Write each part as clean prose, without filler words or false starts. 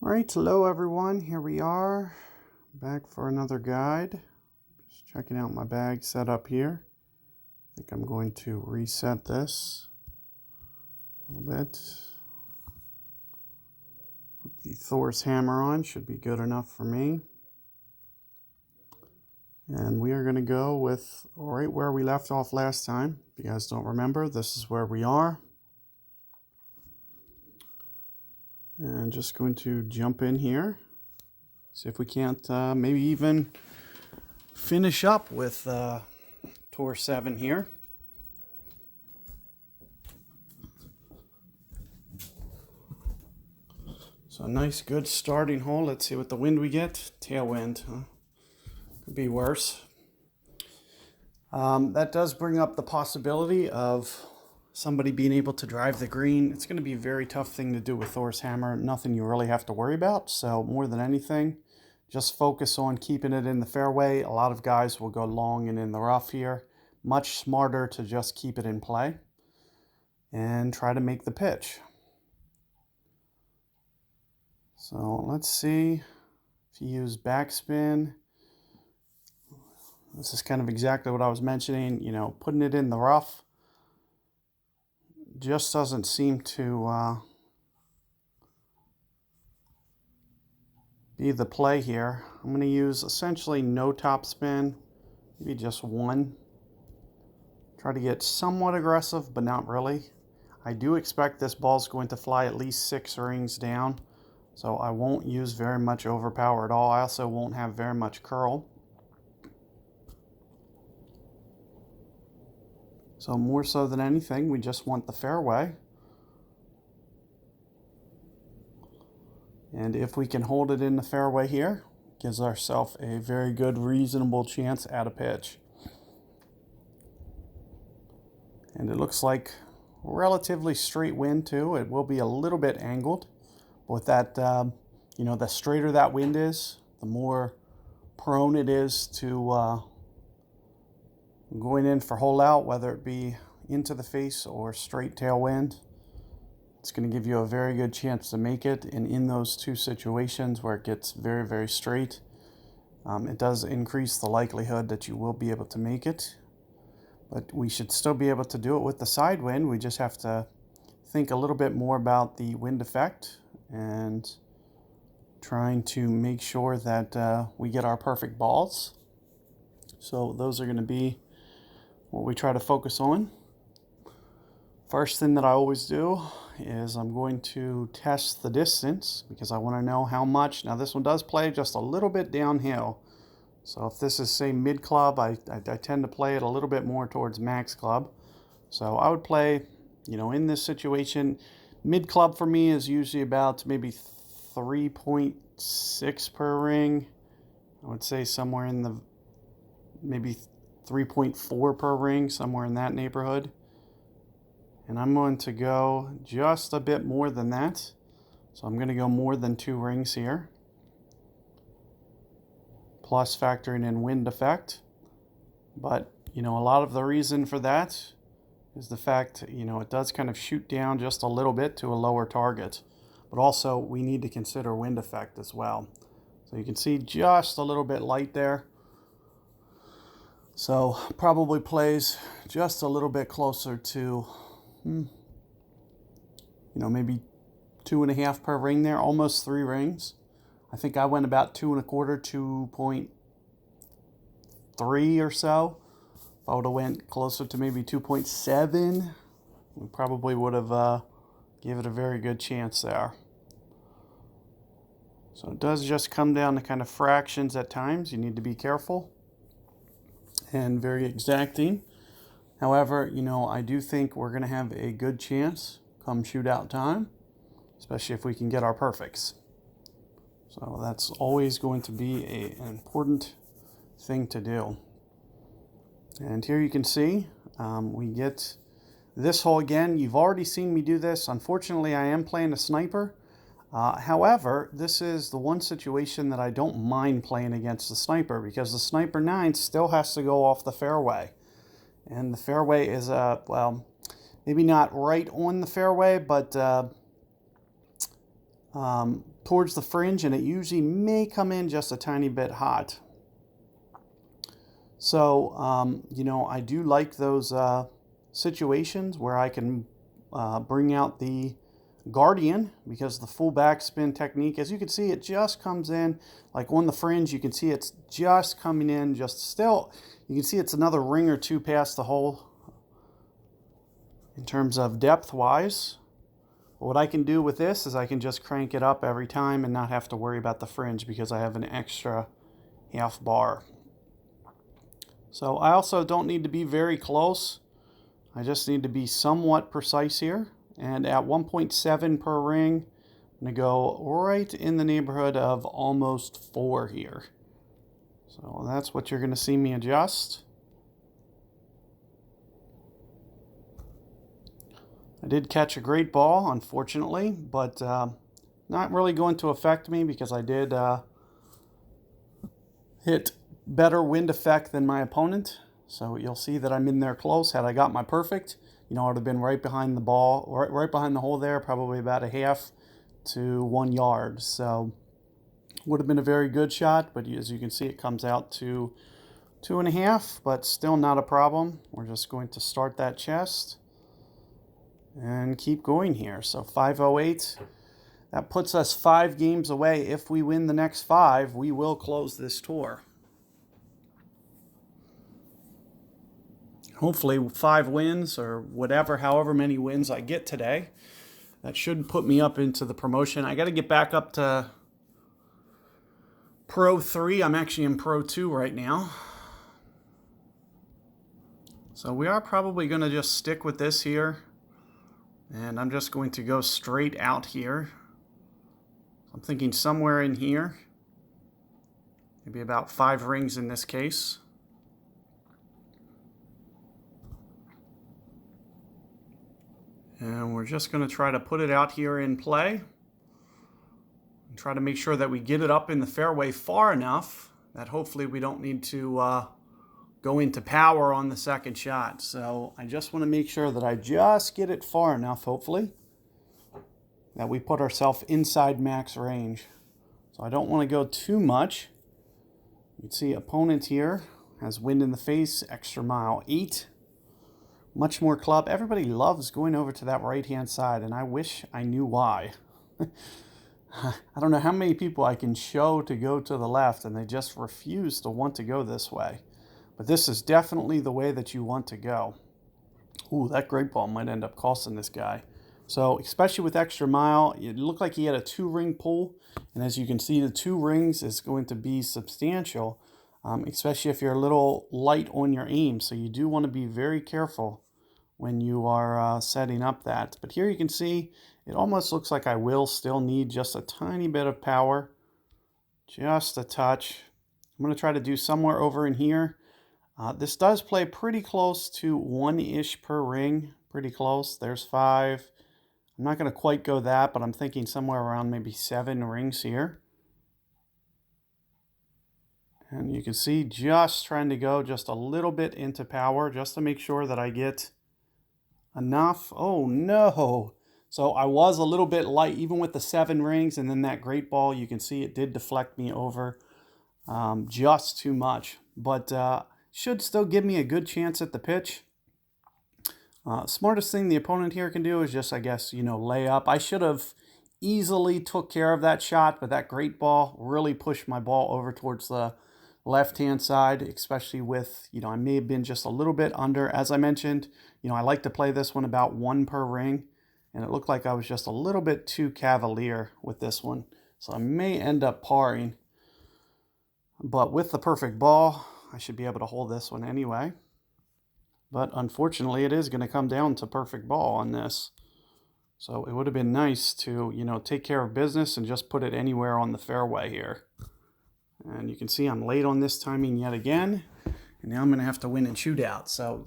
All right, hello everyone. Here we are, back for another guide. Just checking out my bag set up here. I think I'm going to reset this a little bit. Put the Thor's hammer on, should be good enough for me. And we are going to go with right where we left off last time. If you guys don't remember, this is where we are. And just going to jump in here. See if we can't maybe even finish up with Tour 7 here. So a nice good starting hole. Let's see what the wind we get. Tailwind. Huh? Could be worse. That does bring up the possibility of somebody being able to drive the green. It's going to be a very tough thing to do with Thor's hammer. Nothing you really have to worry about. So more than anything, just focus on keeping it in the fairway. A lot of guys will go long and in the rough here. Much smarter to just keep it in play and try to make the pitch. So let's see if you use backspin. This is kind of exactly what I was mentioning. You know, putting it in the rough just doesn't seem to be the play here. I'm going to use essentially no topspin, maybe just one. Try to get somewhat aggressive, but not really. I do expect this ball's going to fly at least 6 rings down, so I won't use very much overpower at all. I also won't have very much curl. So more so than anything, we just want the fairway. And if we can hold it in the fairway here, gives ourselves a very good, reasonable chance at a pitch. And it looks like relatively straight wind too. It will be a little bit angled. With that, you know, the straighter that wind is, the more prone it is to going in for hole out, whether it be into the face or straight tailwind. It's going to give you a very good chance to make it. And in those two situations where it gets very, very straight, it does increase the likelihood that you will be able to make it. But we should still be able to do it with the side wind. We just have to think a little bit more about the wind effect and trying to make sure that we get our perfect balls. So those are going to be what we try to focus on. First thing that I always do is I'm going to test the distance because I want to know how much. Now this one does play just a little bit downhill. So if this is, say, mid club, I tend to play it a little bit more towards max club. So I would play, you know, in this situation, mid club for me is usually about maybe 3.6 per ring. I would say somewhere in the maybe 3.4 per ring, somewhere in that neighborhood. And I'm going to go just a bit more than that. So I'm going to go more than 2 rings here. Plus factoring in wind effect. But, you know, a lot of the reason for that is the fact, you know, it does kind of shoot down just a little bit to a lower target. But also we need to consider wind effect as well. So you can see just a little bit light there. So probably plays just a little bit closer to, you know, maybe 2.5 per ring there, almost 3 rings. I think I went about 2.25, 2.3 or so. If I would have went closer to maybe 2.7, we probably would have gave it a very good chance there. So it does just come down to kind of fractions at times. You need to be careful and very exacting. However, you know, I do think we're going to have a good chance come shootout time, especially if we can get our perfects. So that's always going to be an important thing to do. And here you can see we get this hole again. You've already seen me do this. Unfortunately, I am playing a sniper. However, this is the one situation that I don't mind playing against the sniper because the sniper 9 still has to go off the fairway. And the fairway is, well, maybe not right on the fairway, but towards the fringe, and it usually may come in just a tiny bit hot. So, you know, I do like those situations where I can bring out the Guardian, because the full backspin technique, as you can see, it just comes in like on the fringe. You can see it's just coming in, just still, you can see it's another ring or two past the hole in terms of depth wise. What I can do with this is I can just crank it up every time and not have to worry about the fringe because I have an extra half bar. So I also don't need to be very close. I just need to be somewhat precise here. And at 1.7 per ring, I'm going to go right in the neighborhood of almost 4 here. So that's what you're going to see me adjust. I did catch a great ball, unfortunately, but not really going to affect me because I did hit better wind effect than my opponent. So you'll see that I'm in there close. Had I got my perfect, you know, I would have been right behind the ball, right behind the hole there, probably about a half to 1 yard. So would have been a very good shot, but as you can see, it comes out to 2.5, but still not a problem. We're just going to start that chest and keep going here. So 508, that puts us 5 games away. If we win the next 5, we will close this tour. Hopefully 5 wins or whatever, however many wins I get today. That should put me up into the promotion. I got to get back up to Pro 3. I'm actually in Pro 2 right now. So we are probably going to just stick with this here. And I'm just going to go straight out here. I'm thinking somewhere in here. Maybe about 5 rings in this case. And we're just going to try to put it out here in play. And try to make sure that we get it up in the fairway far enough that hopefully we don't need to go into power on the second shot. So I just want to make sure that I just get it far enough, hopefully, that we put ourselves inside max range. So I don't want to go too much. You can see opponent here has wind in the face, extra mile 8. Much more club. Everybody loves going over to that right-hand side, and I wish I knew why. I don't know how many people I can show to go to the left, and they just refuse to want to go this way. But this is definitely the way that you want to go. Ooh, that great ball might end up costing this guy. So, especially with extra mile, it looked like he had a 2-ring pull, and as you can see, the 2 rings is going to be substantial, especially if you're a little light on your aim. So you do want to be very careful when you are setting up that. But here you can see it almost looks like I will still need just a tiny bit of power, just a touch. I'm going to try to do somewhere over in here. This does play pretty close to 1-ish per ring, pretty close. There's 5. I'm not going to quite go that, but I'm thinking somewhere around maybe 7 rings here. And you can see just trying to go just a little bit into power just to make sure that I get enough. Oh no. So I was a little bit light even with the 7 rings, and then that great ball, you can see it did deflect me over just too much. But should still give me a good chance at the pitch. Smartest thing the opponent here can do is just, I guess, you know, lay up. I should have easily took care of that shot, but that great ball really pushed my ball over towards the left-hand side, especially with, you know, I may have been just a little bit under. As I mentioned, you know, I like to play this one about 1 per ring, and it looked like I was just a little bit too cavalier with this one. So I may end up parring, but with the perfect ball, I should be able to hold this one anyway. But unfortunately, it is going to come down to perfect ball on this. So it would have been nice to, you know, take care of business and just put it anywhere on the fairway here. And you can see I'm late on this timing yet again. And now I'm going to have to win in shootout. So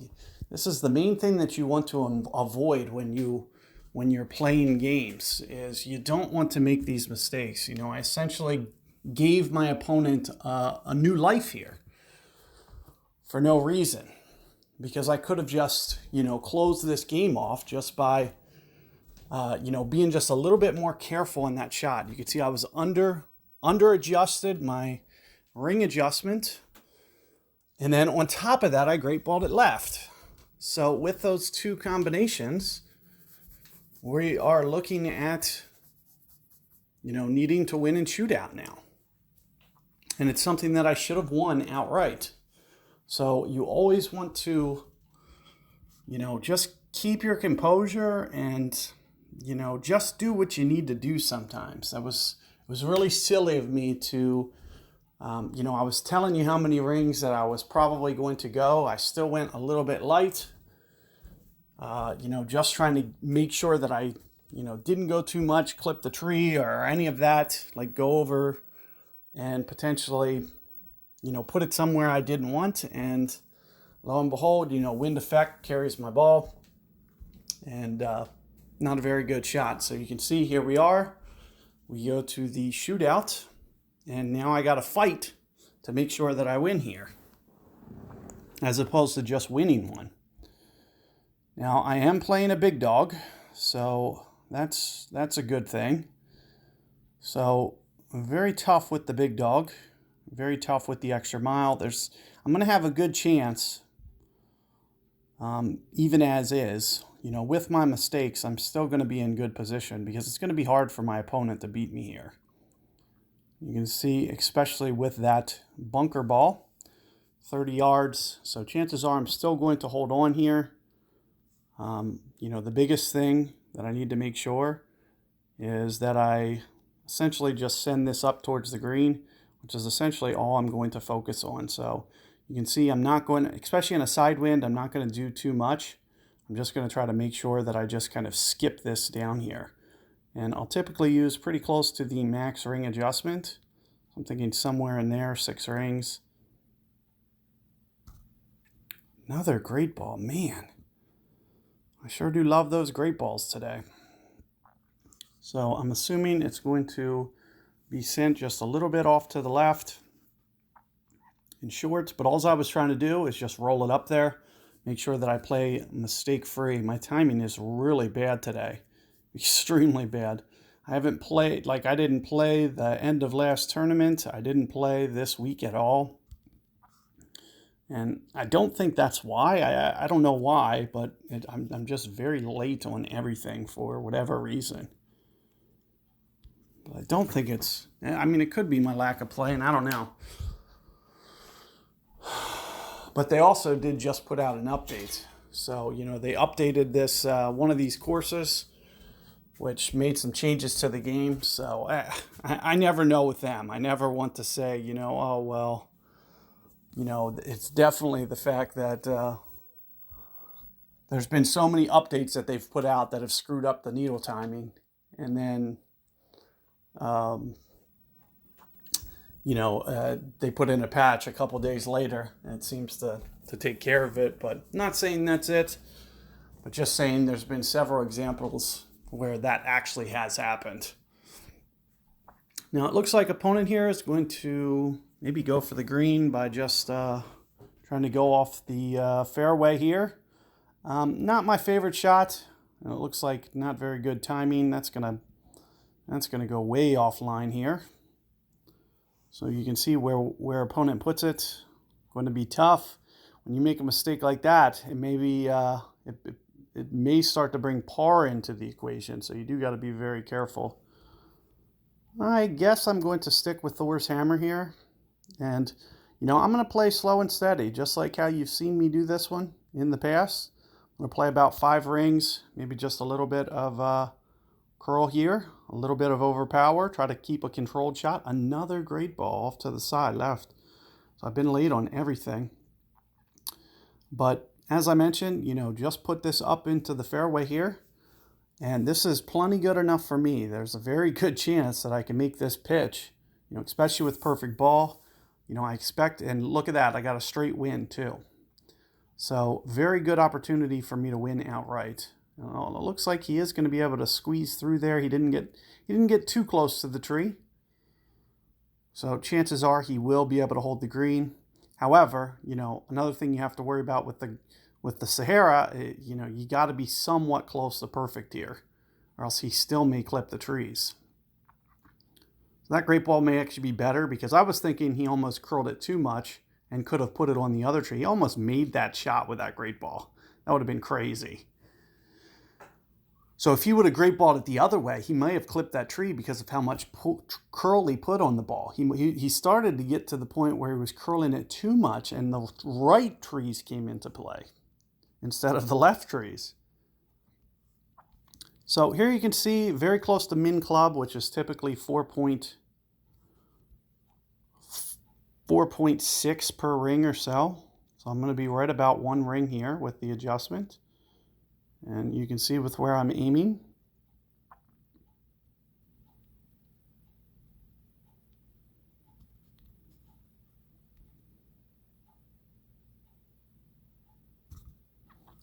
this is the main thing that you want to avoid when you're playing games, is you don't want to make these mistakes. You know, I essentially gave my opponent a new life here for no reason, because I could have just, you know, closed this game off just by being just a little bit more careful in that shot. You can see I was under adjusted my ring adjustment. And then on top of that, I great balled it left. So with those two combinations, we are looking at, needing to win in shootout now. And it's something that I should have won outright. So you always want to, just keep your composure and, just do what you need to do sometimes. It was really silly of me to, I was telling you how many rings that I was probably going to go. I still went a little bit light, just trying to make sure that I, didn't go too much, clip the tree or any of that, like go over and potentially, put it somewhere I didn't want. And lo and behold, wind effect carries my ball, and not a very good shot. So you can see here we are. We go to the shootout, and now I got to fight to make sure that I win here, as opposed to just winning one. Now I am playing a big dog, so that's a good thing. So very tough with the big dog, very tough with the extra mile. I'm going to have a good chance, even as is. With my mistakes, I'm still going to be in good position because it's going to be hard for my opponent to beat me here. You can see, especially with that bunker ball, 30 yards. So chances are I'm still going to hold on here. The biggest thing that I need to make sure is that I essentially just send this up towards the green, which is essentially all I'm going to focus on. So you can see I'm not going to, especially in a side wind, I'm not going to do too much. I'm just going to try to make sure that I just kind of skip this down here. And I'll typically use pretty close to the max ring adjustment. I'm thinking somewhere in there, 6 rings. Another great ball, man. I sure do love those great balls today. So I'm assuming it's going to be sent just a little bit off to the left in shorts, but all I was trying to do is just roll it up there, make sure that I play mistake-free. My timing is really bad today, extremely bad. I didn't play the end of last tournament. I didn't play this week at all. And I don't think that's why. I don't know why, but I'm just very late on everything for whatever reason. But I don't think it could be my lack of playing. I don't know. But they also did just put out an update. So, they updated this, one of these courses, which made some changes to the game. So I never know with them. I never want to say, oh, well, it's definitely the fact that there's been so many updates that they've put out that have screwed up the needle timing. And then, they put in a patch a couple days later, and it seems to take care of it. But not saying that's it, but just saying there's been several examples where that actually has happened. Now it looks like opponent here is going to maybe go for the green by just trying to go off the fairway here. Not my favorite shot. It looks like not very good timing. That's gonna go way offline here. So you can see where opponent puts it. Going to be tough. When you make a mistake like that, it may be it may start to bring par into the equation. So you do got to be very careful. I guess I'm going to stick with Thor's hammer here, and I'm going to play slow and steady, just like how you've seen me do this one in the past. I'm going to play about 5 rings, maybe just a little bit of curl here, a little bit of overpower, try to keep a controlled shot. Another great ball off to the side left. So I've been late on everything. But as I mentioned, just put this up into the fairway here. And this is plenty good enough for me. There's a very good chance that I can make this pitch, especially with perfect ball. I expect, and look at that, I got a straight win too. So very good opportunity for me to win outright. It looks like he is going to be able to squeeze through there. He didn't get too close to the tree. So chances are he will be able to hold the green. However, another thing you have to worry about with the Sahara, you got to be somewhat close to perfect here. or else he still may clip the trees. So that great ball may actually be better, because I was thinking he almost curled it too much and could have put it on the other tree. He almost made that shot with that great ball. That would have been crazy. So if he would have great balled it the other way, he may have clipped that tree because of how much curl he put on the ball. He started to get to the point where he was curling it too much, and the right trees came into play instead of the left trees. So here you can see very close to min club, which is typically 4.6 per ring or so. So I'm going to be right about 1 ring here with the adjustment. And you can see with where I'm aiming.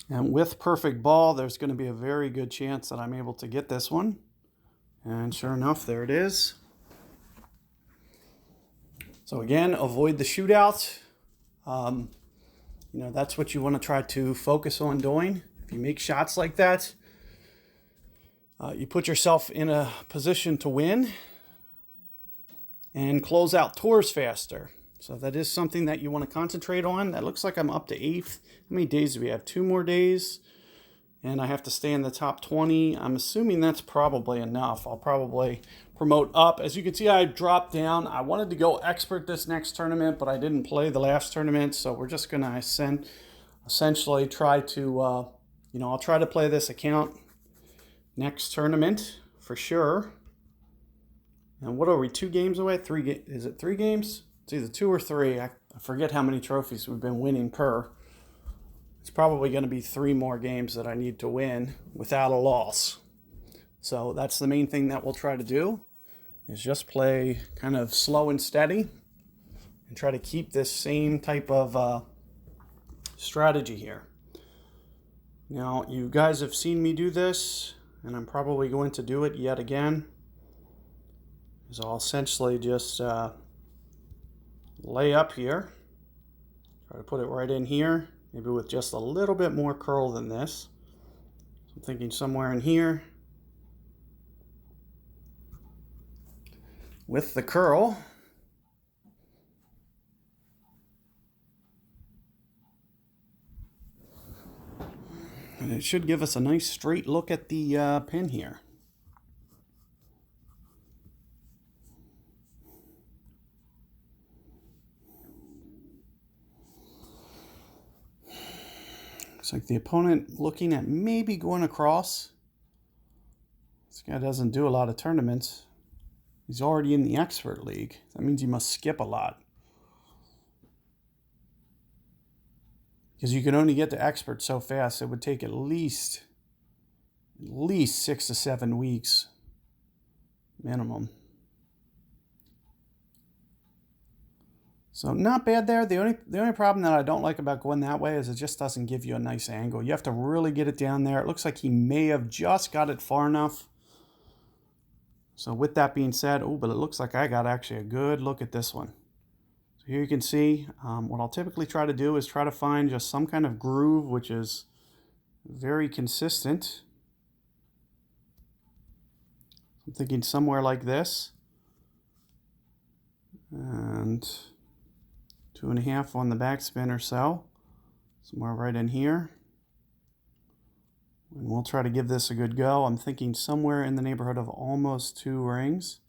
And with perfect ball, there's going to be a very good chance that I'm able to get this one. And sure enough, there it is. So again, avoid the shootout. That's what you want to try to focus on doing. If you make shots like that, you put yourself in a position to win and close out tours faster. So that is something that you want to concentrate on. That looks like I'm up to 8th. How many days do we have? 2 more days. And I have to stay in the top 20. I'm assuming that's probably enough. I'll probably promote up. As you can see, I dropped down. I wanted to go expert this next tournament, but I didn't play the last tournament. So we're just going to essentially try to, I'll try to play this account next tournament for sure. And what are we, 2 games away? Is it 3 games? It's either 2 or 3. I forget how many trophies we've been winning per. It's probably going to be 3 more games that I need to win without a loss. So that's the main thing that we'll try to do, is just play kind of slow and steady and try to keep this same type of strategy here. Now, you guys have seen me do this, and I'm probably going to do it yet again. Is I'll essentially just lay up here, try to put it right in here, maybe with just a little bit more curl than this. So I'm thinking somewhere in here. With the curl, and it should give us a nice straight look at the pin here. Looks like the opponent looking at maybe going across. This guy doesn't do a lot of tournaments. He's already in the expert league. That means he must skip a lot. Because you can only get to expert so fast, it would take at least 6 to 7 weeks minimum. So not bad there. The only problem that I don't like about going that way is it just doesn't give you a nice angle. You have to really get it down there. It looks like he may have just got it far enough. So with that being said, but it looks like I got actually a good look at this one. So here you can see what I'll typically try to do is try to find just some kind of groove which is very consistent. I'm thinking somewhere like this. And 2.5 on the backspin or so. Somewhere right in here. And we'll try to give this a good go. I'm thinking somewhere in the neighborhood of almost 2 rings.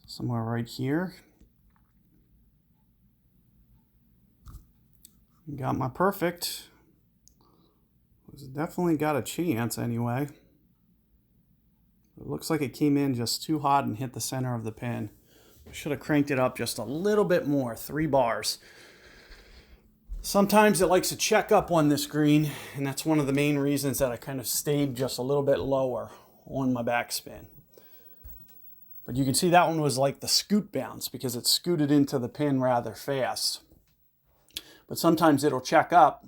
Somewhere right here. Got my perfect. Definitely got a chance anyway. It looks like it came in just too hot and hit the center of the pin. I should have cranked it up just a little bit more, 3 bars. Sometimes it likes to check up on this green, and that's one of the main reasons that I kind of stayed just a little bit lower on my backspin. But you can see that one was like the scoot bounce because it scooted into the pin rather fast. But sometimes it'll check up,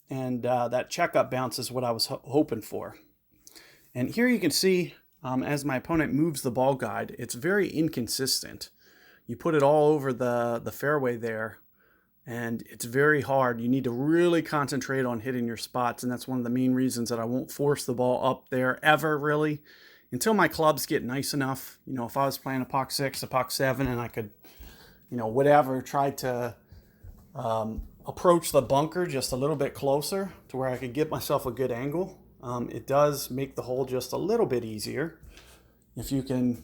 and that check up bounce is what I was hoping for. And here you can see as my opponent moves the ball guide, it's very inconsistent. You put it all over the fairway there, and it's very hard. You need to really concentrate on hitting your spots, and that's one of the main reasons that I won't force the ball up there ever, really, until my clubs get nice enough. You know, if I was playing a Puck 6, a Puck 7, and I could, you know, whatever, try to approach the bunker just a little bit closer to where I could get myself a good angle. It does make the hole just a little bit easier if you can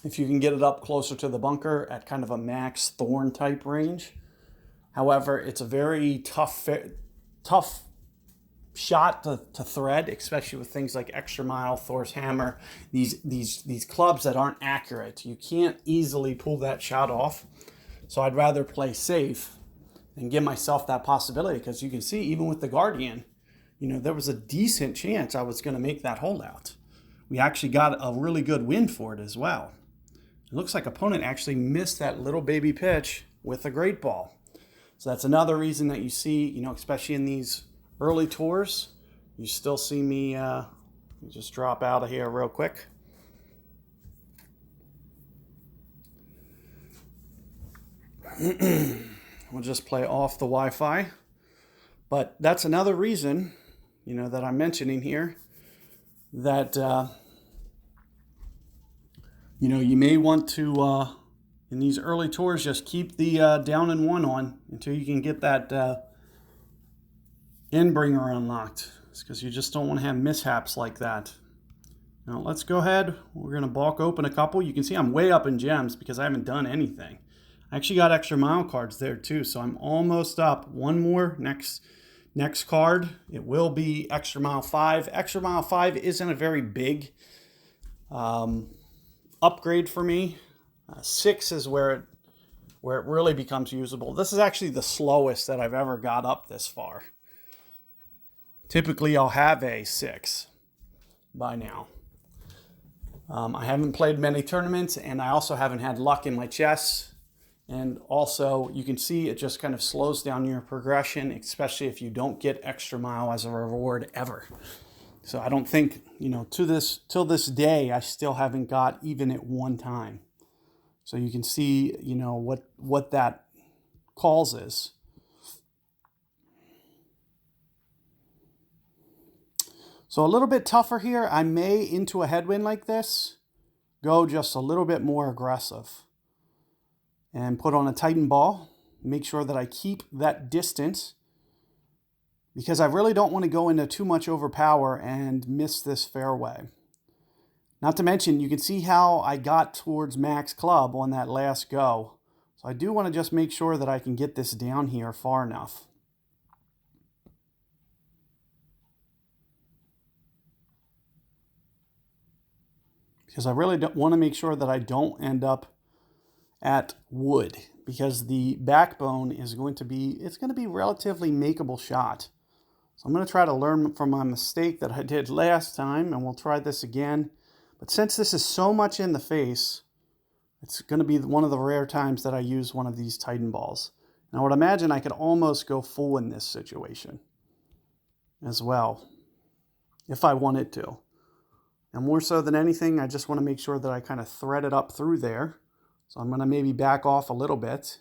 get it up closer to the bunker at kind of a max thorn type range. However, it's a very tough shot to thread, especially with things like Extra Mile, Thor's Hammer, these clubs that aren't accurate. You can't easily pull that shot off. So I'd rather play safe and give myself that possibility, because you can see even with the Guardian, you know, there was a decent chance I was going to make that hole out. We actually got a really good win for it as well. It looks like opponent actually missed that little baby pitch with a great ball. So that's another reason that you see, you know, especially in these early tours, you still see me just drop out of here real quick. We'll just play off the Wi-Fi. But that's another reason, you know, that I'm mentioning here, that, you know, you may want to, in these early tours, just keep the down and one on until you can get that end bringer unlocked. It's because you just don't want to have mishaps like that. Now let's go ahead. We're going to balk open a couple. You can see I'm way up in gems because I haven't done anything. I actually got Extra Mile cards there too, so I'm almost up. One more next card. It will be Extra Mile 5. Extra Mile 5 isn't a very big upgrade for me. 6 is where it really becomes usable. This is actually the slowest that I've ever got up this far. Typically, I'll have a 6 by now. I haven't played many tournaments, and I also haven't had luck in my chess. And also, you can see it just kind of slows down your progression, especially if you don't get Extra Mile as a reward ever. So I don't think, you know, till this day, I still haven't got even at one time. So you can see, you know, what that causes. So a little bit tougher here. I may, into a headwind like this, go just a little bit more aggressive and put on a Titan ball. Make sure that I keep that distance, because I really don't want to go into too much overpower and miss this fairway. Not to mention, you can see how I got towards max club on that last go. So I do want to just make sure that I can get this down here far enough. Because I really don't want to make sure that I don't end up at wood, because the backbone is going to be, it's going to be relatively makeable shot. So I'm going to try to learn from my mistake that I did last time, and we'll try this again. But since this is so much in the face, it's going to be one of the rare times that I use one of these Titan balls. And I would imagine I could almost go full in this situation as well, if I wanted to. And more so than anything, I just want to make sure that I kind of thread it up through there. So I'm going to maybe back off a little bit.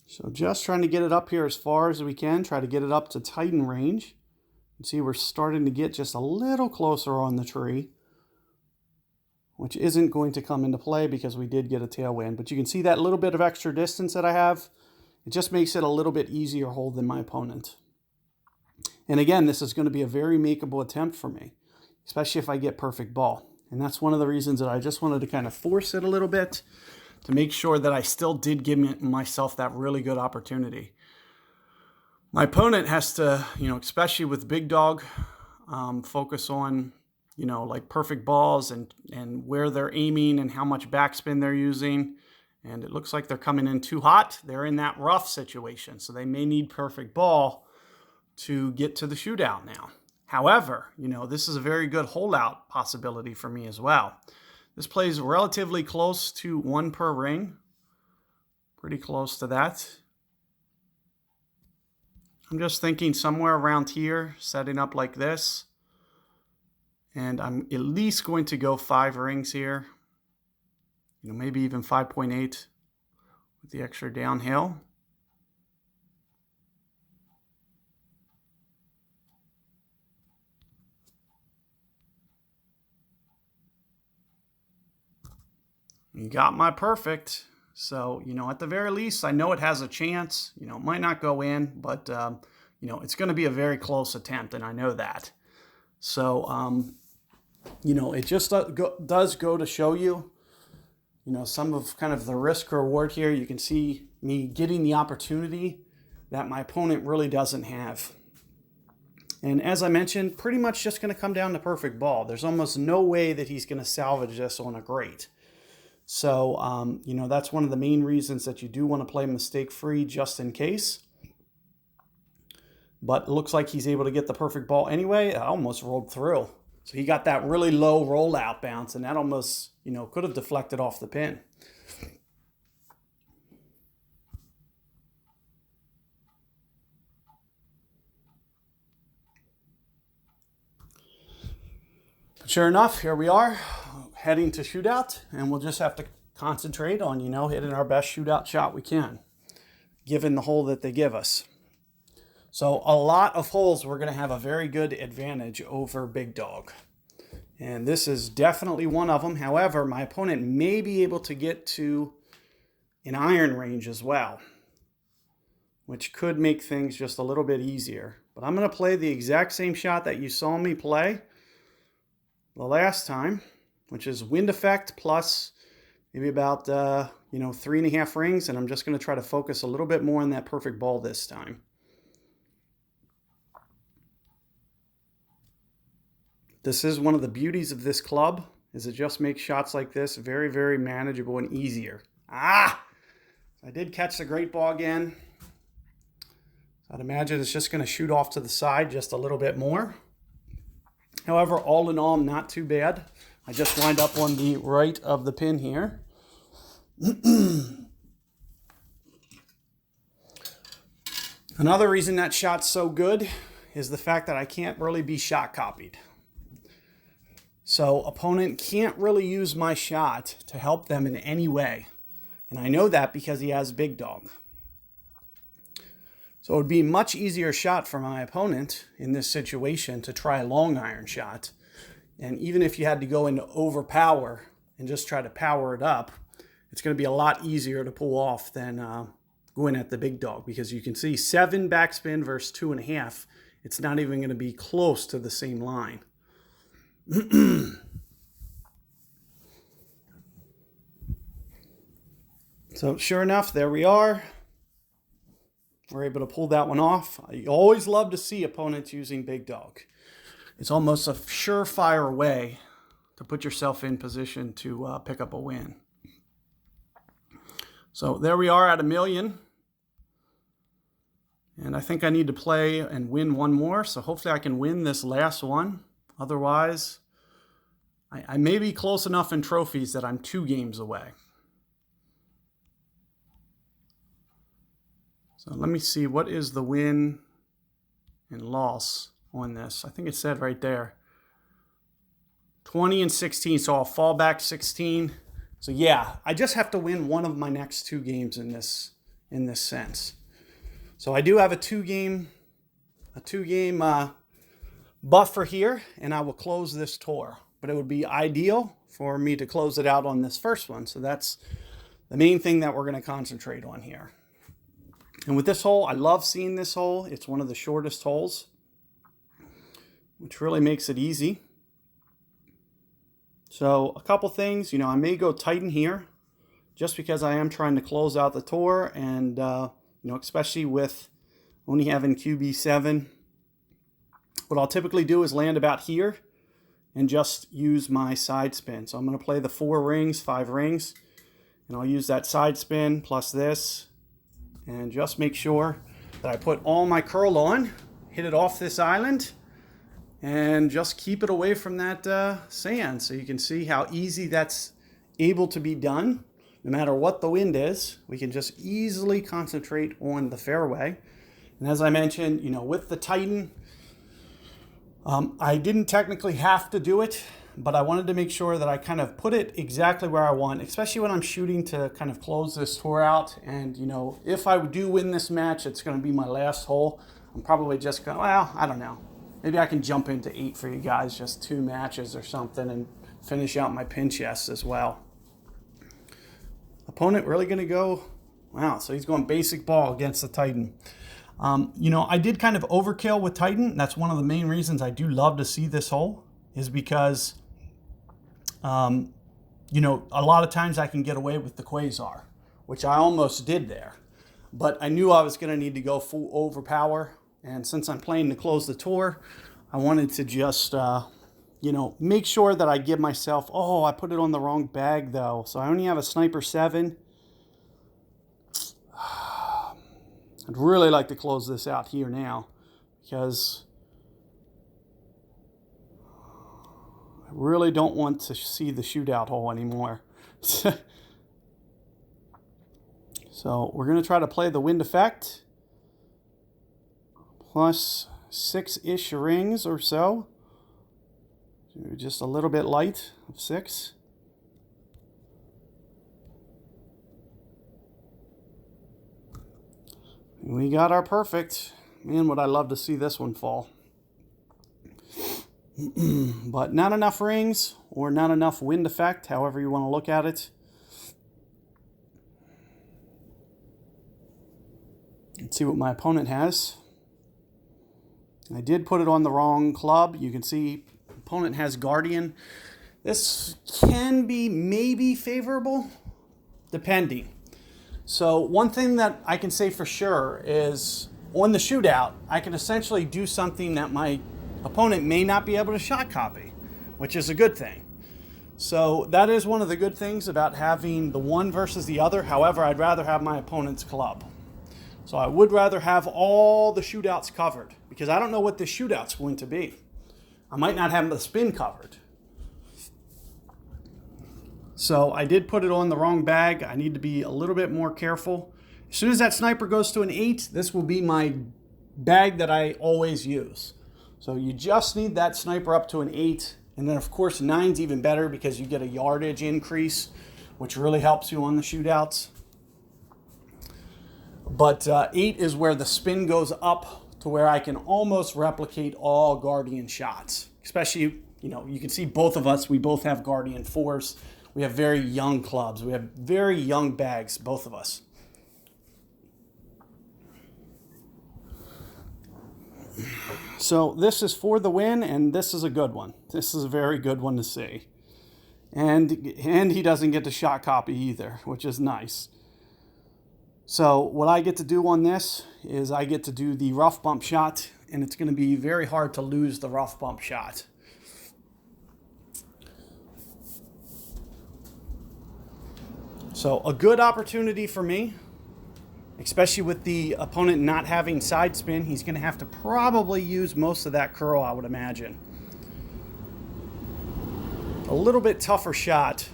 So just trying to get it up here as far as we can. Try to get it up to Titan range. You see we're starting to get just a little closer on the tree, which isn't going to come into play because we did get a tailwind. But you can see that little bit of extra distance that I have. It just makes it a little bit easier hold than my opponent. And again, this is going to be a very makeable attempt for me, especially if I get perfect ball. And that's one of the reasons that I just wanted to kind of force it a little bit to make sure that I still did give myself that really good opportunity. My opponent has to, you know, especially with big dog, focus on, you know, like perfect balls and where they're aiming and how much backspin they're using. And it looks like they're coming in too hot. They're in that rough situation, so they may need perfect ball to get to the shootout now. However, you know, this is a very good holdout possibility for me as well. This plays relatively close to 1 per ring. Pretty close to that. I'm just thinking somewhere around here, setting up like this. And I'm at least going to go 5 rings here. Maybe even 5.8 with the extra downhill. You got my perfect. So, at the very least, I know it has a chance. It might not go in, but, it's going to be a very close attempt, and I know that. So, it just does go to show you, some of kind of the risk reward here. You can see me getting the opportunity that my opponent really doesn't have. And as I mentioned, pretty much just going to come down to perfect ball. There's almost no way that he's going to salvage this on a great. So, that's one of the main reasons that you do want to play mistake-free just in case. But it looks like he's able to get the perfect ball anyway. I almost rolled through. So he got that really low rollout bounce, and that almost, could have deflected off the pin. But sure enough, here we are, heading to shootout, and we'll just have to concentrate on, hitting our best shootout shot we can, given the hole that they give us. So a lot of holes we're going to have a very good advantage over Big Dog. And this is definitely one of them. However, my opponent may be able to get to an iron range as well, which could make things just a little bit easier. But I'm going to play the exact same shot that you saw me play the last time, which is wind effect plus maybe about 3.5 rings, and I'm just going to try to focus a little bit more on that perfect ball this time. This is one of the beauties of this club, is it just makes shots like this very, very manageable and easier. I did catch the great ball again. I'd imagine it's just going to shoot off to the side just a little bit more. However, all in all, not too bad. I just lined up on the right of the pin here. Another reason that shot's so good is the fact that I can't really be shot copied. So opponent can't really use my shot to help them in any way. And I know that because he has Big Dog. So it would be a much easier shot for my opponent in this situation to try a long iron shot. And even if you had to go into overpower and just try to power it up, it's going to be a lot easier to pull off than going at the Big Dog, because you can see 7 backspin versus 2.5. It's not even going to be close to the same line. So sure enough, there we are. We're able to pull that one off. I always love to see opponents using Big Dog. It's almost a surefire way to put yourself in position to pick up a win. So there we are at 1,000,000. And I think I need to play and win one more. So hopefully I can win this last one. Otherwise, I may be close enough in trophies that I'm 2 games away. So let me see, what is the win and loss on this? I think it said right there. 20 and 16, so I'll fall back 16. So yeah, I just have to win one of my next 2 games in this sense. So I do have a two game buffer here, and I will close this tour. But it would be ideal for me to close it out on this first one. So that's the main thing that we're going to concentrate on here. And with this hole, I love seeing this hole. It's one of the shortest holes, which really makes it easy. So a couple things, I may go tight in here just because I am trying to close out the tour, and especially with only having QB7. What I'll typically do is land about here and just use my side spin. So I'm going to play the 4 rings, 5 rings, and I'll use that side spin plus this, and just make sure that I put all my curl on, hit it off this island, and just keep it away from that sand. So you can see how easy that's able to be done. No matter what the wind is, we can just easily concentrate on the fairway And as I mentioned, you know, with the Titan, I didn't technically have to do it, but I wanted to make sure that I kind of put it exactly where I want, especially when I'm shooting to kind of close this tour out. And, you know, if I do win this match, it's going to be my last hole. I'm probably just going, well, I don't know. Maybe I can jump into 8 for you guys, just 2 matches or something, and finish out my pinch yes as well. Opponent really going to go, wow, so he's going basic ball against the Titan. You know, I did kind of overkill with Titan. That's one of the main reasons I do love to see this hole, is because, you know, a lot of times I can get away with the Quasar, which I almost did there. But I knew I was going to need to go full overpower. And since I'm playing to close the tour, I wanted to just, you know, make sure that I give myself, oh, I put it on the wrong bag, though. So I only have a Sniper 7. I'd really like to close this out here now, because I really don't want to see the shootout hole anymore. So we're going to try to play the wind effect, plus 6-ish rings or so. Just a little bit light of 6. We got our perfect. Man, would I love to see this one fall. But not enough rings, or not enough wind effect, however you want to look at it. Let's see what my opponent has. I did put it on the wrong club. You can see opponent has Guardian. This can be maybe favorable, depending. So one thing that I can say for sure is, on the shootout, I can essentially do something that my opponent may not be able to shot copy, which is a good thing. So that is one of the good things about having the one versus the other. However, I'd rather have my opponent's club. So I would rather have all the shootouts covered, because I don't know what the shootout's going to be. I might not have the spin covered. So I did put it on the wrong bag. I need to be a little bit more careful. As soon as that sniper goes to an 8, this will be my bag that I always use. So you just need that sniper up to an 8. And then, of course, 9's even better, because you get a yardage increase, which really helps you on the shootouts. But 8 is where the spin goes up to where I can almost replicate all Guardian shots. Especially, you know, you can see both of us, we both have Guardian 4s. We have very young clubs. We have very young bags, both of us. So this is for the win, and this is a good one. This is a very good one to see. And he doesn't get the shot copy either, which is nice. So what I get to do on this is I get to do the rough bump shot, and it's going to be very hard to lose the rough bump shot. So a good opportunity for me, especially with the opponent not having side spin. He's going to have to probably use most of that curl, I would imagine. A little bit tougher shot.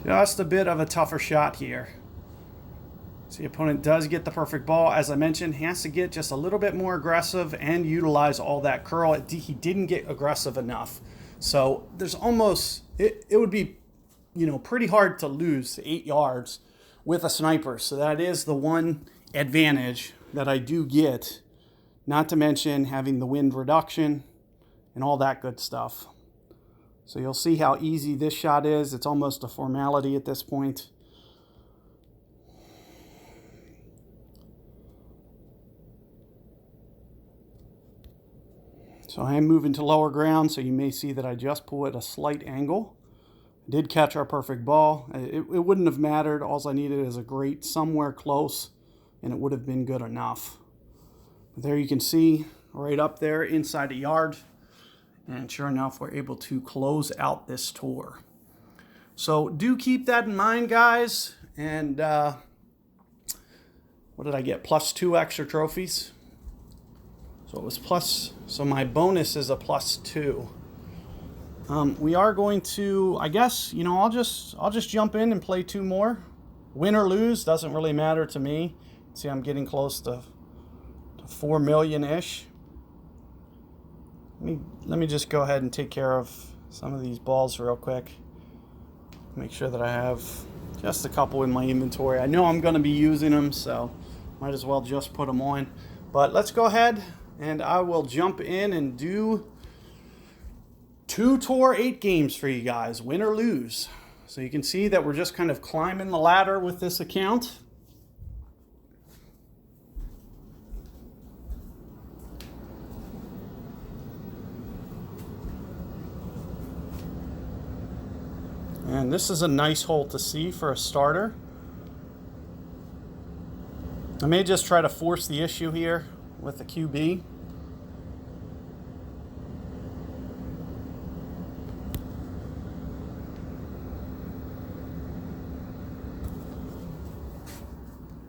Just a bit of a tougher shot here. So the opponent does get the perfect ball. As I mentioned, he has to get just a little bit more aggressive and utilize all that curl. He didn't get aggressive enough. So there's almost, it would be, you know, pretty hard to lose 8 yards with a sniper. So that is the one advantage that I do get, not to mention having the wind reduction and all that good stuff. So you'll see how easy this shot is. It's almost a formality at this point. So I am moving to lower ground, so you may see that I just pull at a slight angle. I did catch our perfect ball. It wouldn't have mattered. All I needed is a grate somewhere close, and it would have been good enough. But there you can see, right up there inside a yard. And sure enough, we're able to close out this tour. So do keep that in mind, guys. And what did I get? +2 extra trophies. So it was plus, so my bonus is a +2. We are going to, I guess, you know, I'll just jump in and play 2 more. Win or lose doesn't really matter to me. See, I'm getting close to 4 million-ish. Let me just go ahead and take care of some of these balls real quick. Make sure that I have just a couple in my inventory. I know I'm going to be using them, so might as well just put them on. But let's go ahead and I will jump in and do 2 tour 8 games for you guys, win or lose. So you can see that we're just kind of climbing the ladder with this account. And this is a nice hole to see for a starter. I may just try to force the issue here with the QB.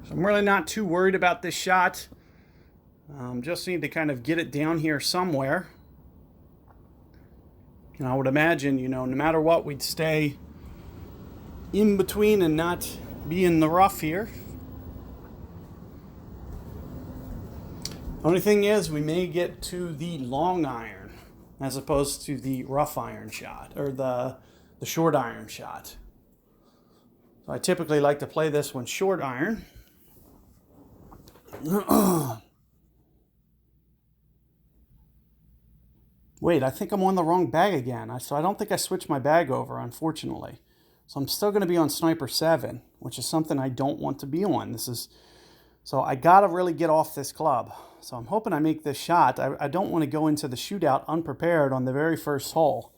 So I'm really not too worried about this shot. Just need to kind of get it down here somewhere. And I would imagine, you know, no matter what, we'd stay in between and not be in the rough here. Only thing is, we may get to the long iron as opposed to the rough iron shot, or the short iron shot. So I typically like to play this one short iron. Wait, I think I'm on the wrong bag again. So I don't think I switched my bag over, unfortunately. So I'm still going to be on Sniper 7, which is something I don't want to be on. So I got to really get off this club. So I'm hoping I make this shot. I don't want to go into the shootout unprepared on the very first hole.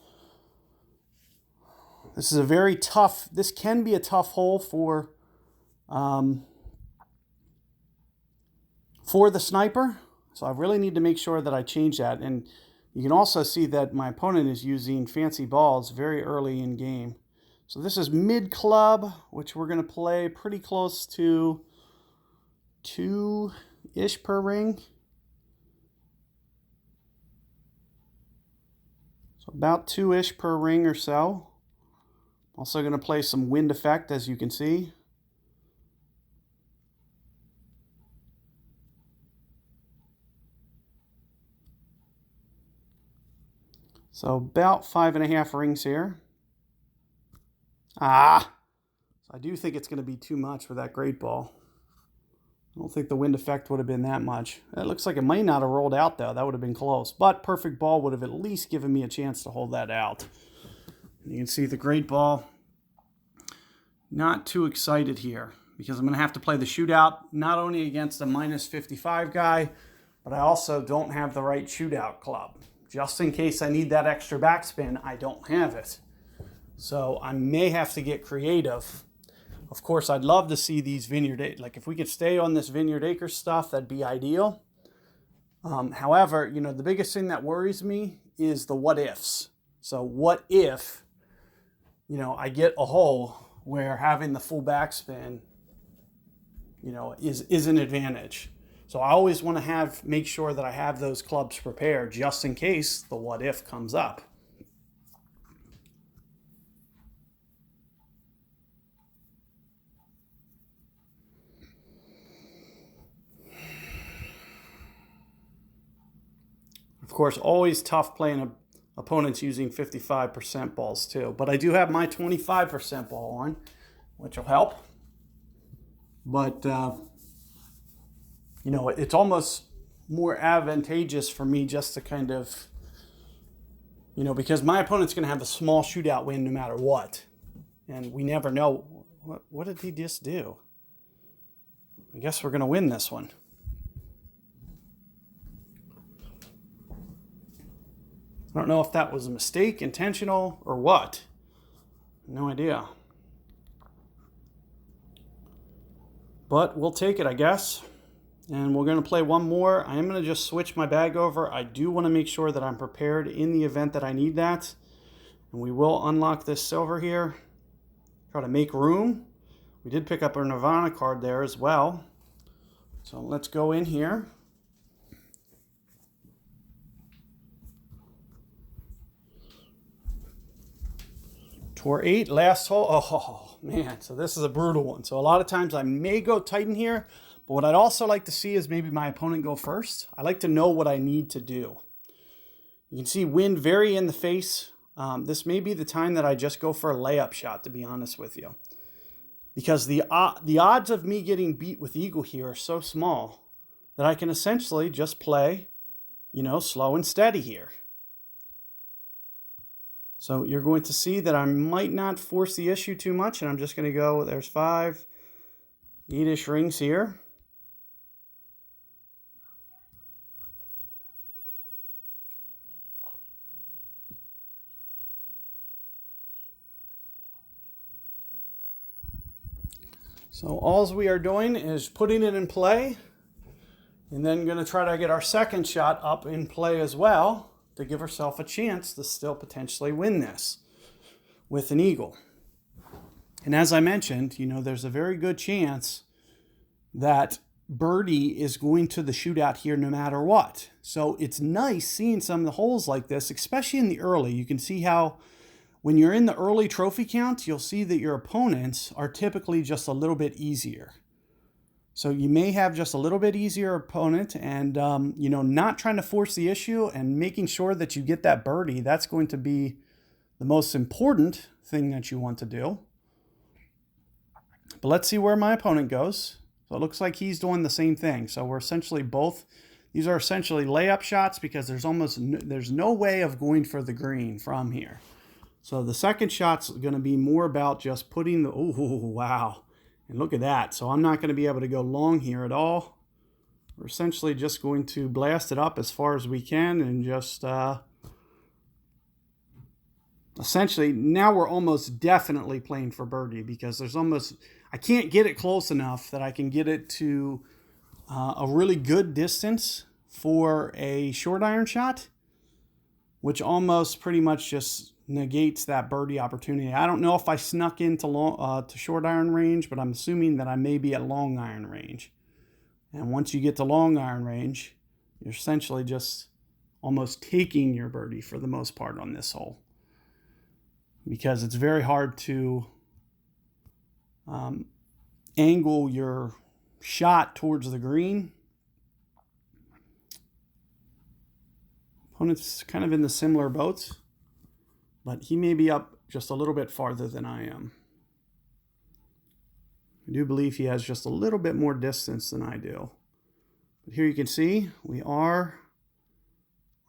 This is a very tough, this can be a tough hole for the sniper. So I really need to make sure that I change that. And you can also see that my opponent is using fancy balls very early in game. So this is mid club, which we're going to play pretty close to 2-ish per ring. So about 2-ish per ring or so. Also going to play some wind effect, as you can see. So about 5.5 rings here. So I do think it's going to be too much for that great ball. I don't think the wind effect would have been that much. It looks like it might not have rolled out, though. That would have been close. But perfect ball would have at least given me a chance to hold that out. And you can see the great ball. Not too excited here, because I'm going to have to play the shootout not only against a -55 guy, but I also don't have the right shootout club. Just in case I need that extra backspin, I don't have it. So I may have to get creative. Of course, I'd love to see these Vineyard, like if we could stay on this Vineyard Acres stuff, that'd be ideal. However, you know, the biggest thing that worries me is the what ifs. So what if, you know, I get a hole where having the full backspin, you know, is an advantage. So I always want to make sure that I have those clubs prepared just in case the what if comes up. Of course, always tough playing opponents using 55% balls too. But I do have my 25% ball on, which will help. But, you know, it's almost more advantageous for me just to kind of, you know, because my opponent's going to have a small shootout win no matter what. And we never know. What did he just do? I guess we're going to win this one. I don't know if that was a mistake, intentional, or what. No idea. But we'll take it, I guess. And we're going to play one more. I am going to just switch my bag over. I do want to make sure that I'm prepared in the event that I need that. And we will unlock this silver here. Try to make room. We did pick up our Nirvana card there as well. So let's go in here. Tour 8, last hole. Oh, man, so this is a brutal one. So a lot of times I may go tight in here, but what I'd also like to see is maybe my opponent go first. I like to know what I need to do. You can see wind very in the face. This may be the time that I just go for a layup shot, to be honest with you. Because the odds of me getting beat with eagle here are so small that I can essentially just play, slow and steady here. So you're going to see that I might not force the issue too much, and I'm just going to go, there's 5, 8-ish rings here. So all we are doing is putting it in play, and then going to try to get our second shot up in play as well to give ourselves a chance to still potentially win this with an eagle. And as I mentioned, there's a very good chance that birdie is going to the shootout here no matter what. So it's nice seeing some of the holes like this, especially in the early. You can see how when you're in the early trophy count, you'll see that your opponents are typically just a little bit easier. So you may have just a little bit easier opponent, and not trying to force the issue and making sure that you get that birdie. That's going to be the most important thing that you want to do. But let's see where my opponent goes. So it looks like he's doing the same thing. So we're essentially these are essentially layup shots because there's no way of going for the green from here. So the second shot's going to be more about just putting the, oh, wow. And look at that. So I'm not going to be able to go long here at all. We're essentially just going to blast it up as far as we can and just essentially now we're almost definitely playing for birdie because I can't get it close enough that I can get it to a really good distance for a short iron shot, which almost pretty much just negates that birdie opportunity. I don't know if I snuck into to short iron range, but I'm assuming that I may be at long iron range. And once you get to long iron range, you're essentially just almost taking your birdie for the most part on this hole, because it's very hard to angle your shot towards the green. Opponent's kind of in the similar boats, but he may be up just a little bit farther than I am. I do believe he has just a little bit more distance than I do. But here you can see we are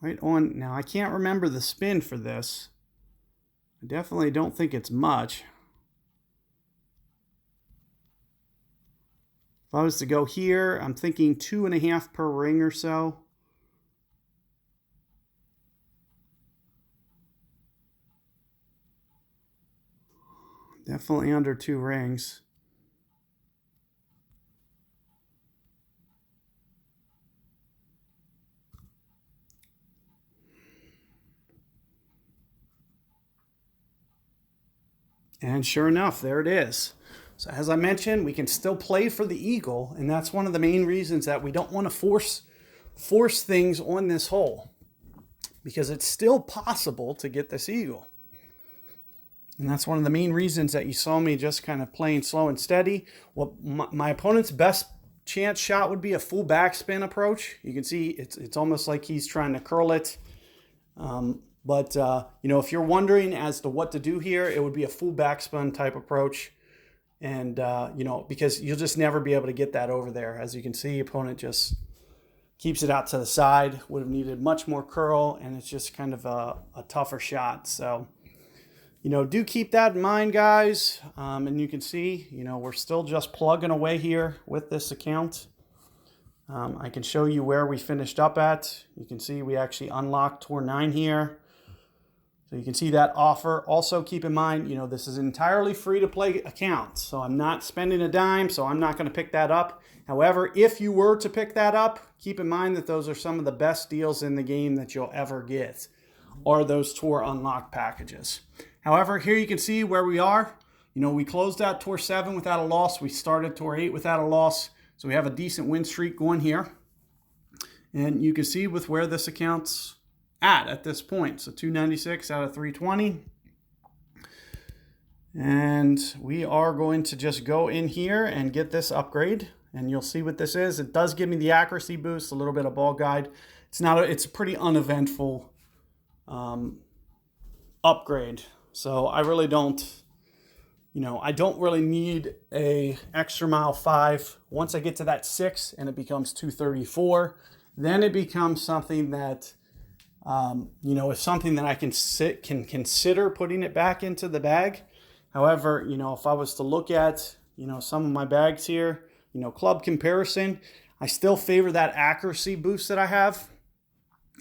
right on. Now I can't remember the spin for this. I definitely don't think it's much. If I was to go here, I'm thinking 2.5 per ring or so. Definitely under 2 rings. And sure enough, there it is. So as I mentioned, we can still play for the eagle, and that's one of the main reasons that we don't want to force things on this hole, because it's still possible to get this eagle. And that's one of the main reasons that you saw me just kind of playing slow and steady. Well, my opponent's best chance shot would be a full backspin approach. You can see it's almost like he's trying to curl it. But if you're wondering as to what to do here, it would be a full backspin type approach. And, because you'll just never be able to get that over there. As you can see, opponent just keeps it out to the side. Would have needed much more curl, and it's just kind of a tougher shot. So, do keep that in mind, guys. And you can see, we're still just plugging away here with this account. I can show you where we finished up at. You can see we actually unlocked Tour 9 here. So you can see that offer. Also keep in mind, this is entirely free to play account. So I'm not spending a dime, so I'm not going to pick that up. However, if you were to pick that up, keep in mind that those are some of the best deals in the game that you'll ever get, or those Tour Unlock packages. However, here you can see where we are. We closed out Tour 7 without a loss. We started Tour 8 without a loss. So we have a decent win streak going here. And you can see with where this account's at this point. So 296 out of 320. And we are going to just go in here and get this upgrade. And you'll see what this is. It does give me the accuracy boost, a little bit of ball guide. It's a pretty uneventful upgrade. So I really don't, I don't really need a extra mile 5. Once I get to that 6 and it becomes 234, then it becomes something that, is something that I can consider putting it back into the bag. However, if I was to look at, some of my bags here, club comparison, I still favor that accuracy boost that I have.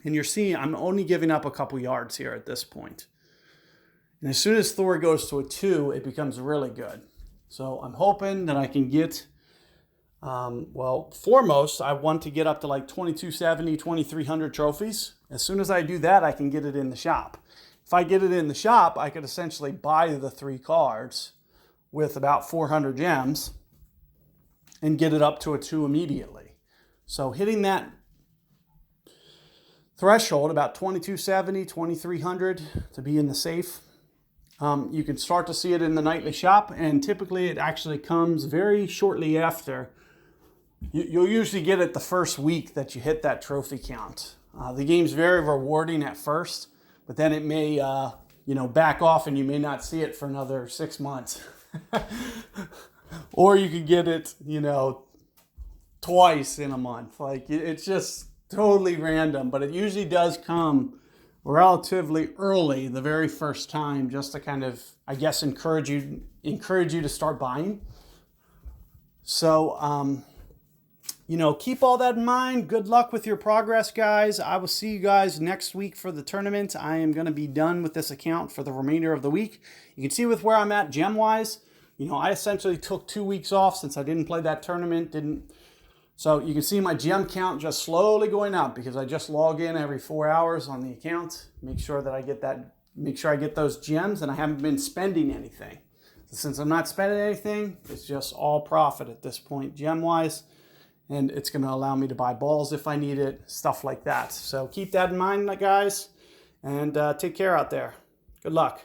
And you're seeing I'm only giving up a couple yards here at this point. And as soon as Thor goes to a 2, it becomes really good. So I'm hoping that I can get, foremost, I want to get up to like 2270, 2300 trophies. As soon as I do that, I can get it in the shop. If I get it in the shop, I could essentially buy the 3 cards with about 400 gems and get it up to a 2 immediately. So hitting that threshold, about 2270, 2300 to be in the safe, you can start to see it in the nightly shop, and typically it actually comes very shortly after. You'll usually get it the first week that you hit that trophy count. The game's very rewarding at first, but then it may back off and you may not see it for another 6 months. Or you could get it, twice in a month. Like, it's just totally random, but it usually does come relatively early the very first time, just to kind of, I guess, encourage you to start buying. So, keep all that in mind. Good luck with your progress, guys. I will see you guys next week for the tournament. I am going to be done with this account for the remainder of the week. You can see with where I'm at gem-wise. I essentially took 2 weeks off since I didn't play that tournament. So you can see my gem count just slowly going up because I just log in every 4 hours on the account. Make sure I get those gems, and I haven't been spending anything. So since I'm not spending anything, it's just all profit at this point, gem-wise. And it's going to allow me to buy balls if I need it, stuff like that. So keep that in mind, guys, and take care out there. Good luck.